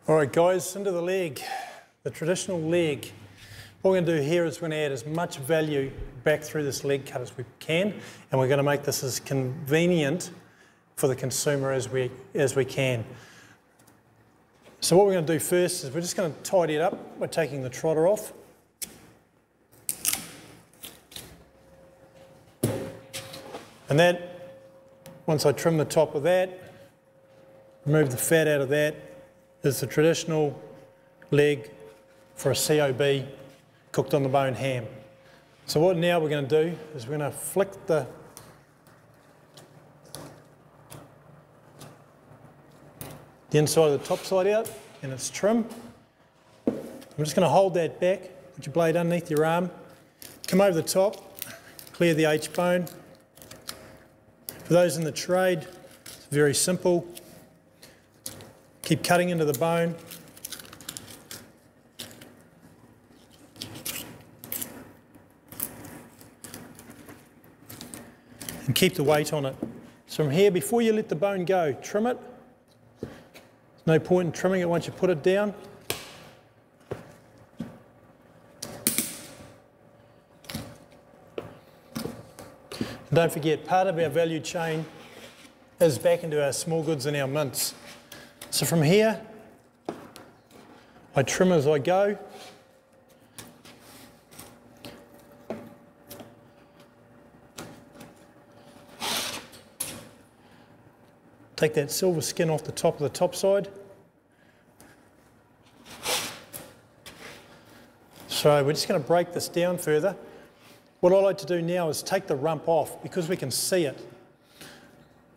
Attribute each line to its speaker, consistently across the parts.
Speaker 1: All right guys, into the leg, the traditional leg. What we're going to do here is we're going to add as much value back through this leg cut as we can, and we're going to make this as convenient for the consumer as we can. So what we're going to do first is we're just going to tidy it up by taking the trotter off. And that, once I trim the top of that, remove the fat out of that, is the traditional leg for a COB, cooked on the bone ham. So what now we're going to do is we're going to flick the inside of the top side out, and it's trim. I'm just going to hold that back, put your blade underneath your arm, come over the top, clear the H-bone. For those in the trade, it's very simple. Keep cutting into the bone. And keep the weight on it. So from here, before you let the bone go, trim it. There's no point in trimming it once you put it down. And don't forget, part of our value chain is back into our small goods and our mince. So from here, I trim as I go. Take that silver skin off the top of the top side. So we're just going to break this down further. What I like to do now is take the rump off because we can see it.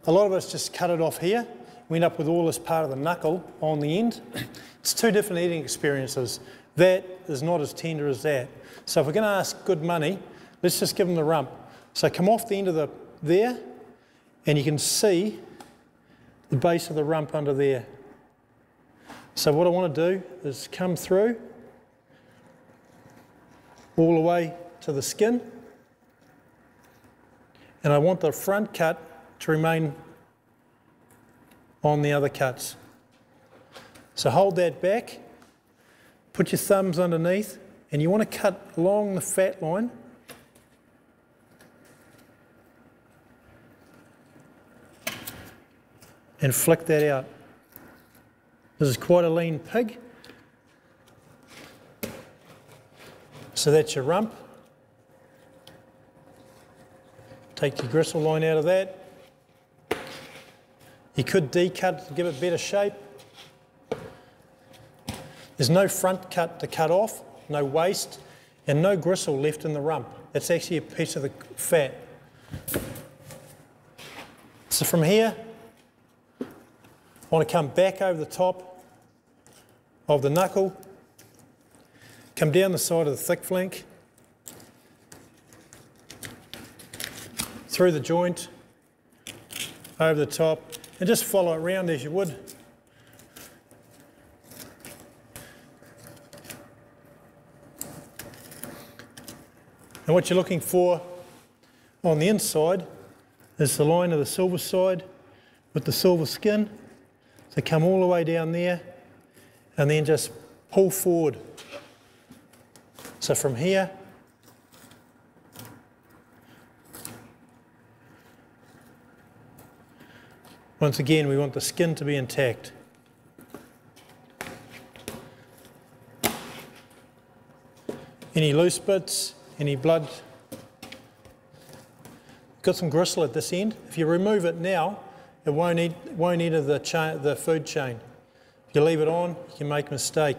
Speaker 1: A lot of us just cut it off here. We end up with all this part of the knuckle on the end. It's two different eating experiences. That is not as tender as that. So if we're going to ask good money, let's just give them the rump. So come off the end of there, and you can see the base of the rump under there. So what I want to do is come through all the way to the skin, and I want the front cut to remain on the other cuts. So hold that back, put your thumbs underneath, and you want to cut along the fat line. And flick that out. This is quite a lean pig. So that's your rump. Take your gristle line out of that. You could decut to give it better shape. There's no front cut to cut off, no waist, and no gristle left in the rump. That's actually a piece of the fat. So from here, I want to come back over the top of the knuckle, come down the side of the thick flank, through the joint, over the top, and just follow it round as you would. And what you're looking for on the inside is the line of the silver side with the silver skin. So come all the way down there and then just pull forward. So from here, once again, we want the skin to be intact. Any loose bits, any blood. Got some gristle at this end. If you remove it now, it won't enter the food chain. If you leave it on, you can make a mistake.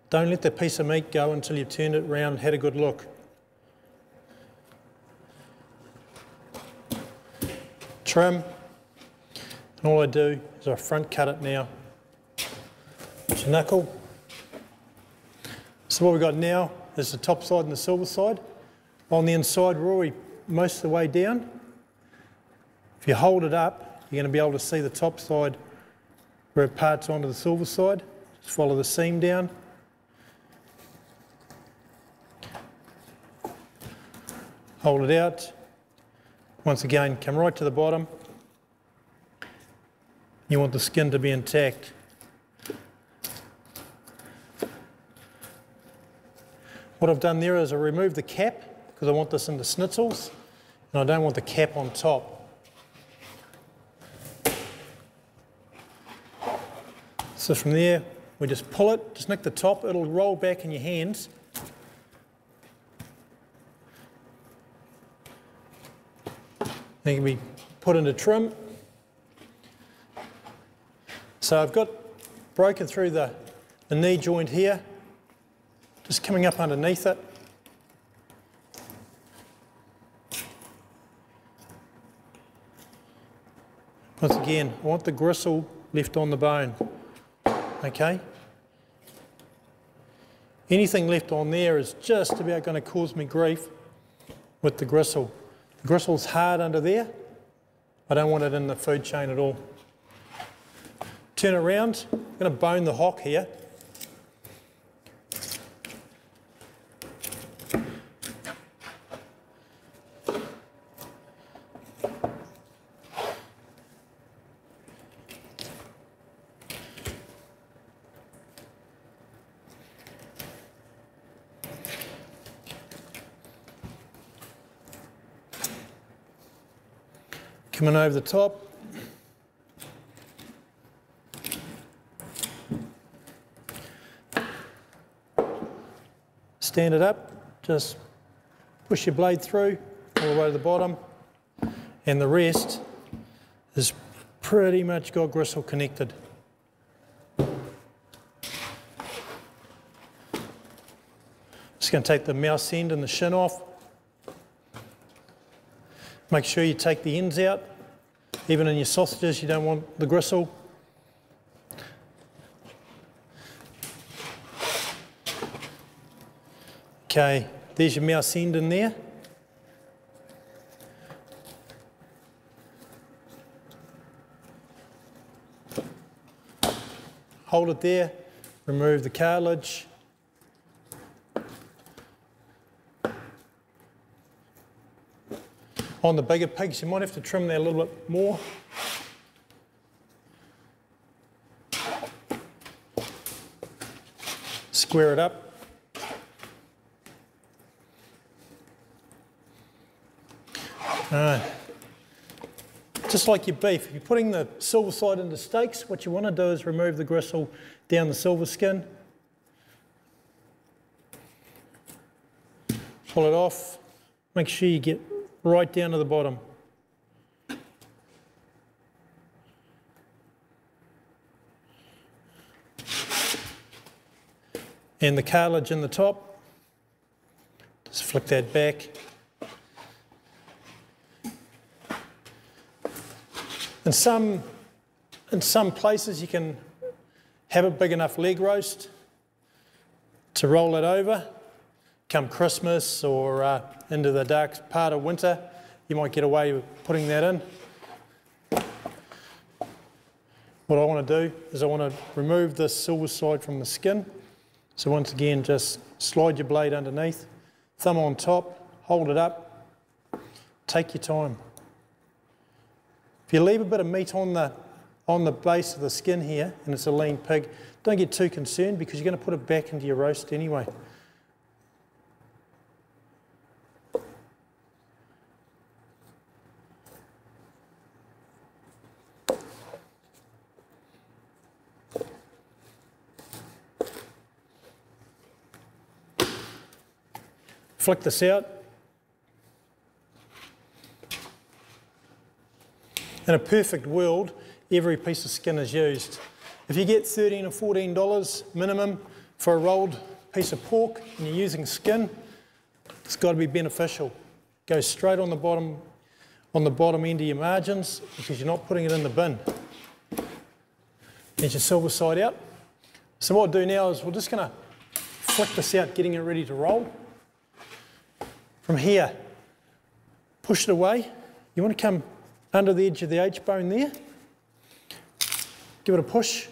Speaker 1: Don't let the piece of meat go until you've turned it around and had a good look. Trim. And all I do is I front cut it now. It's your knuckle. So what we've got now is the top side and the silver side. On the inside, we're already most of the way down. If you hold it up, you're going to be able to see the top side where it parts onto the silver side. Just follow the seam down. Hold it out. Once again, come right to the bottom. You want the skin to be intact. What I've done there is I removed the cap because I want this into schnitzels and I don't want the cap on top. So from there, we just pull it, just nick the top, it'll roll back in your hands. Then can be put into trim. So I've got broken through the knee joint here, just coming up underneath it. Once again, I want the gristle left on the bone, okay? Anything left on there is just about going to cause me grief with the gristle. The gristle's hard under there. I don't want it in the food chain at all. Turn it around. I'm going to bone the hock here. Coming over the top. Stand it up, just push your blade through all the way to the bottom, and the rest is pretty much got gristle connected. Just going to take the mouse end and the shin off. Make sure you take the ends out. Even in your sausages, you don't want the gristle. Okay, there's your mouse end in there. Hold it there, remove the cartilage. On the bigger pigs, you might have to trim that a little bit more. Square it up. Just like your beef, if you're putting the silver side into steaks, what you want to do is remove the gristle down the silver skin. Pull it off. Make sure you get right down to the bottom. And the cartilage in the top, just flick that back. In some places you can have a big enough leg roast to roll it over. Come Christmas or into the dark part of winter, you might get away with putting that in. What I want to do is I want to remove this silver side from the skin. So once again, just slide your blade underneath, thumb on top, hold it up, take your time. If you leave a bit of meat on the base of the skin here, and it's a lean pig, don't get too concerned because you're going to put it back into your roast anyway. Flick this out. In a perfect world, every piece of skin is used. If you get $13 or $14 minimum for a rolled piece of pork and you're using skin, it's got to be beneficial. Go straight on the bottom end of your margins because you're not putting it in the bin. There's your silver side out. So what I'll do now is we're just going to flick this out, getting it ready to roll. From here, push it away. You want to come under the edge of the H-bone there. Give it a push.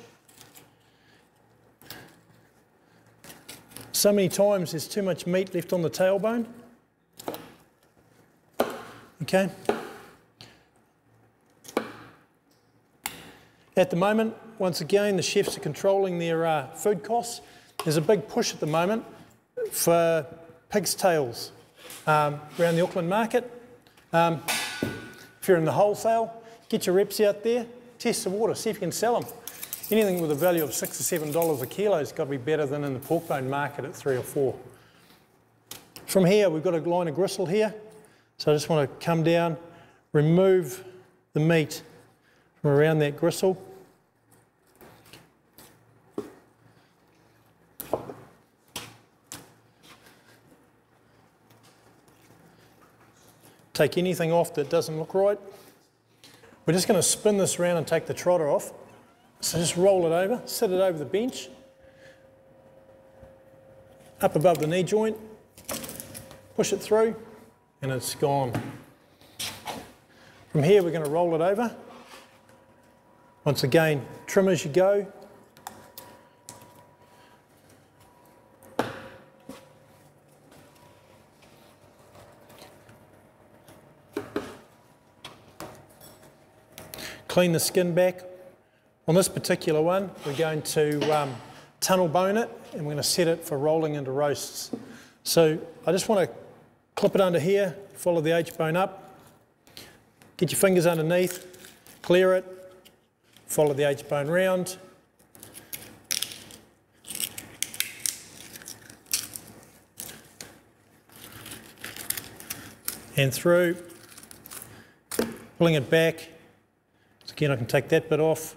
Speaker 1: So many times there's too much meat left on the tailbone. Okay. At the moment, once again, the chefs are controlling their food costs. There's a big push at the moment for pig's tails around the Auckland market. If you're in the wholesale, get your reps out there, test the water, see if you can sell them. Anything with a value of $6 or $7 a kilo has got to be better than in the pork bone market at 3 or 4. From here, we've got a line of gristle here. So I just want to come down, remove the meat from around that gristle. Take anything off that doesn't look right. We're just going to spin this around and take the trotter off. So just roll it over, sit it over the bench, up above the knee joint, push it through, and it's gone. From here, we're going to roll it over. Once again, trim as you go. Clean the skin back. On this particular one, we're going to tunnel bone it, and we're going to set it for rolling into roasts. So I just want to clip it under here, follow the H-bone up, get your fingers underneath, clear it, follow the H-bone round, and through, pulling it back. So again, I can take that bit off.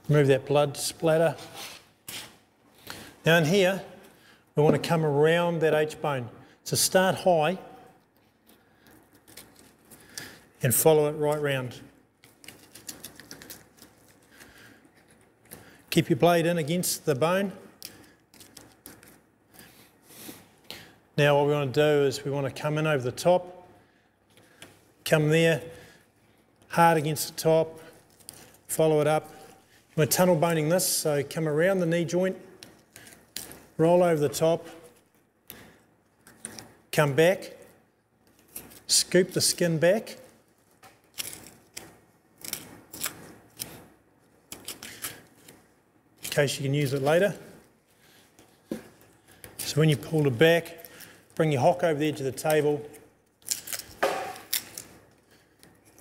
Speaker 1: Remove that blood splatter. Now in here, we want to come around that H-bone. So start high and follow it right round. Keep your blade in against the bone. Now what we want to do is we want to come in over the top, come there, hard against the top, follow it up. We're tunnel boning this, so come around the knee joint, roll over the top, come back, scoop the skin back, in case you can use it later. So when you pull it back, bring your hock over the edge of the table,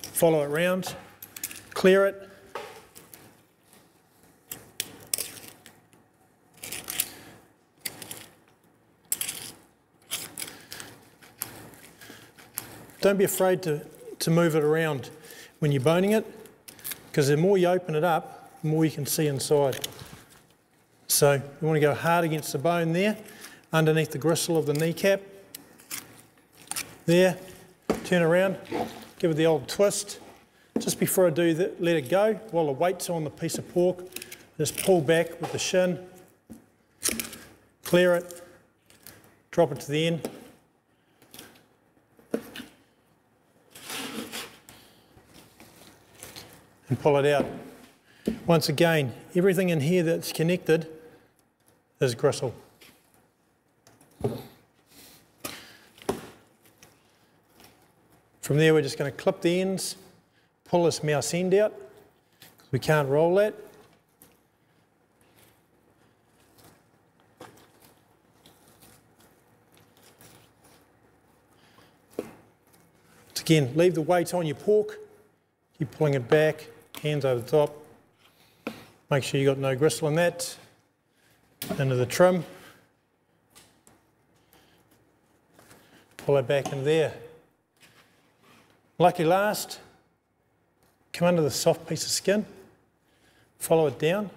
Speaker 1: follow it round, clear it, don't be afraid to move it around when you're boning it, because the more you open it up, the more you can see inside. So you want to go hard against the bone there, underneath the gristle of the kneecap. There, turn around, give it the old twist. Just before I do that, let it go. While the weight's on the piece of pork, just pull back with the shin, clear it, drop it to the end. And pull it out. Once again, everything in here that's connected is gristle. From there, we're just going to clip the ends, pull this mouse end out, because we can't roll that. Once again, leave the weight on your pork, keep pulling it back, hands over the top. Make sure you've got no gristle in that. Into the trim. Pull it back into there. Lucky last, come under the soft piece of skin, follow it down,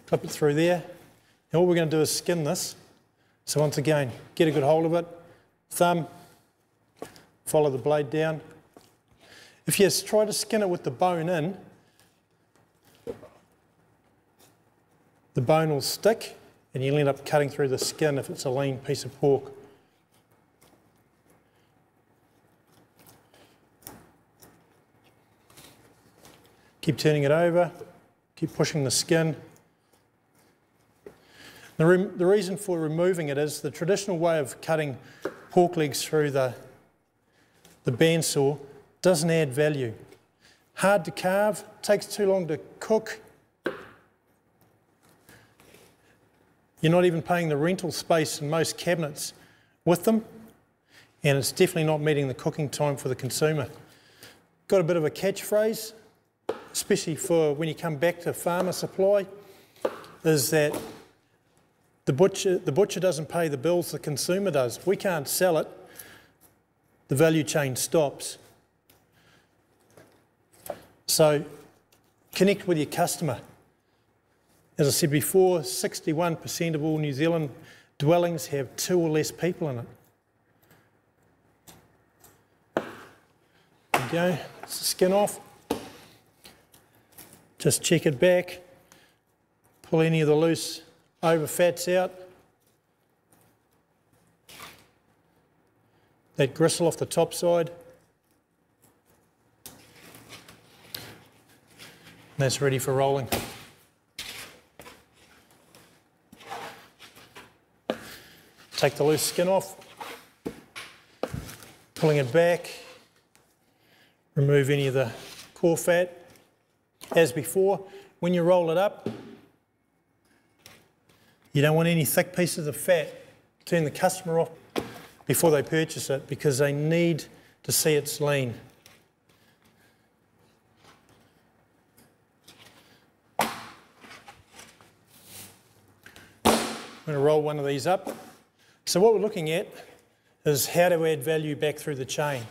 Speaker 1: clip it through there. Now all we're going to do is skin this. So once again, get a good hold of it, thumb, follow the blade down. If you try to skin it with the bone in, the bone will stick and you'll end up cutting through the skin if it's a lean piece of pork. Keep turning it over, keep pushing the skin. The reason for removing it is the traditional way of cutting pork legs through the bandsaw doesn't add value. hard to carve, takes too long to cook. You're not even paying the rental space in most cabinets with them, and it's definitely not meeting the cooking time for the consumer. Got a bit of a catchphrase, especially for when you come back to farmer supply, is that the butcher doesn't pay the bills, the consumer does. We can't sell it, the value chain stops. So connect with your customer. As I said before, 61% of all New Zealand dwellings have 2 or less people in it. There you go, it's the skin off. Just check it back, pull any of the loose over fats out. That gristle off the top side. And that's ready for rolling. Take the loose skin off, pulling it back, remove any of the core fat. As before, when you roll it up, you don't want any thick pieces of fat. Turn the customer off before they purchase it because they need to see it's lean. I'm going to roll one of these up. So what we're looking at is how to add value back through the chain.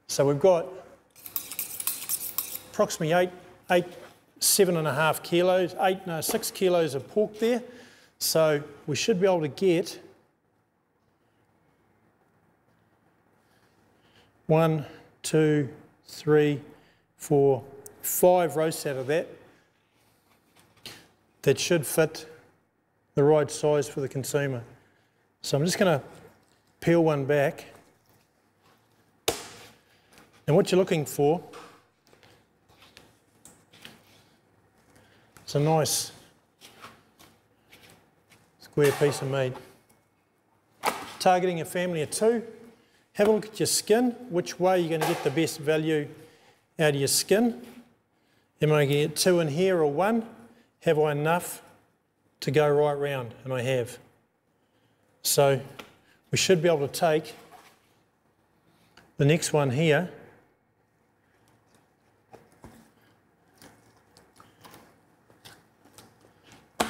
Speaker 1: So we've got approximately 7.5 kilos, 6 kilos of pork there. So we should be able to get 1, 2, 3, 4, 5 roasts out of that. That should fit the right size for the consumer. So I'm just going to peel one back. And what you're looking for is a nice square piece of meat. Targeting a family of 2, have a look at your skin, which way you're going to get the best value out of your skin. Am I going to get 2 in here or 1? Have I enough to go right round? And I have. So we should be able to take the next one here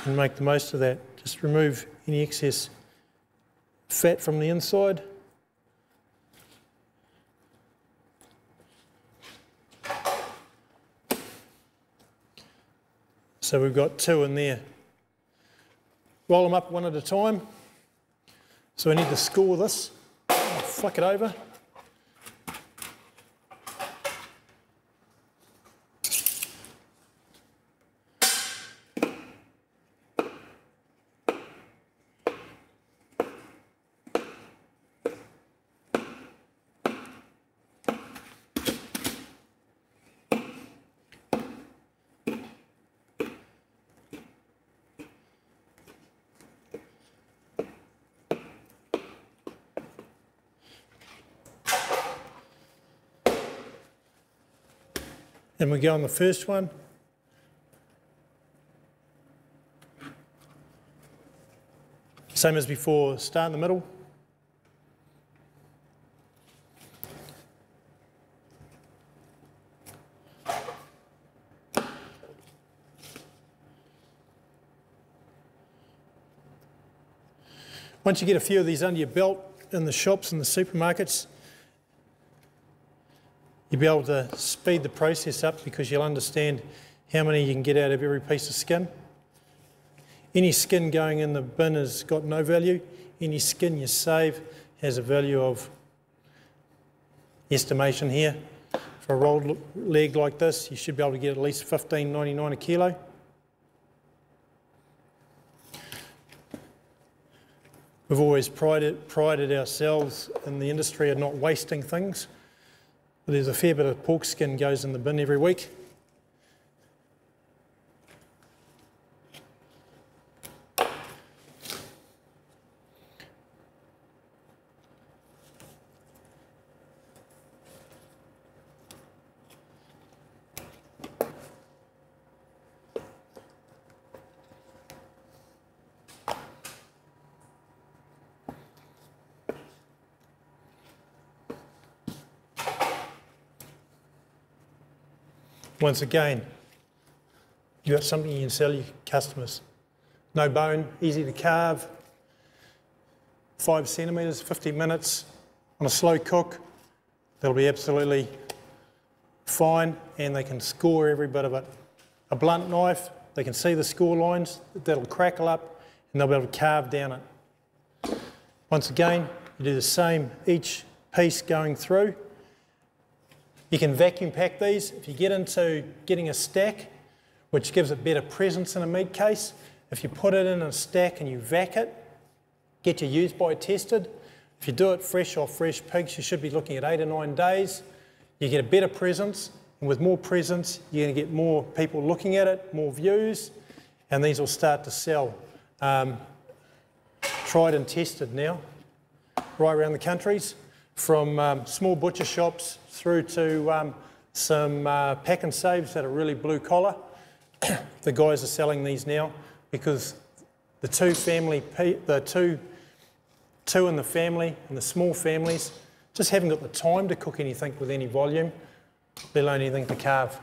Speaker 1: and make the most of that. Just remove any excess fat from the inside. So we've got 2 in there. Roll them up one at a time. So we need to score this. Flick it over. And we go on the first one. Same as before, start in the middle. Once you get a few of these under your belt in the shops and the supermarkets, you'll be able to speed the process up because you'll understand how many you can get out of every piece of skin. Any skin going in the bin has got no value. Any skin you save has a value of estimation here. For a rolled leg like this, you should be able to get at least $15.99 a kilo. We've always prided ourselves in the industry of not wasting things. But there's a fair bit of pork skin goes in the bin every week. Once again, you've got something you can sell your customers. No bone, easy to carve, 5 centimetres, 50 minutes on a slow cook. That'll be absolutely fine, and they can score every bit of it. A blunt knife, they can see the score lines, that'll crackle up, and they'll be able to carve down it. Once again, you do the same, each piece going through. You can vacuum pack these. If you get into getting a stack, which gives it better presence in a meat case, if you put it in a stack and you vac it, get your use by tested. If you do it fresh off fresh pigs, you should be looking at 8 or 9 days. You get a better presence, and with more presence, you're going to get more people looking at it, more views, and these will start to sell. Tried and tested now, right around the countries, from small butcher shops through to some pack and saves that are really blue collar. The guys are selling these now because the two in the family and the small families just haven't got the time to cook anything with any volume, let alone anything to carve.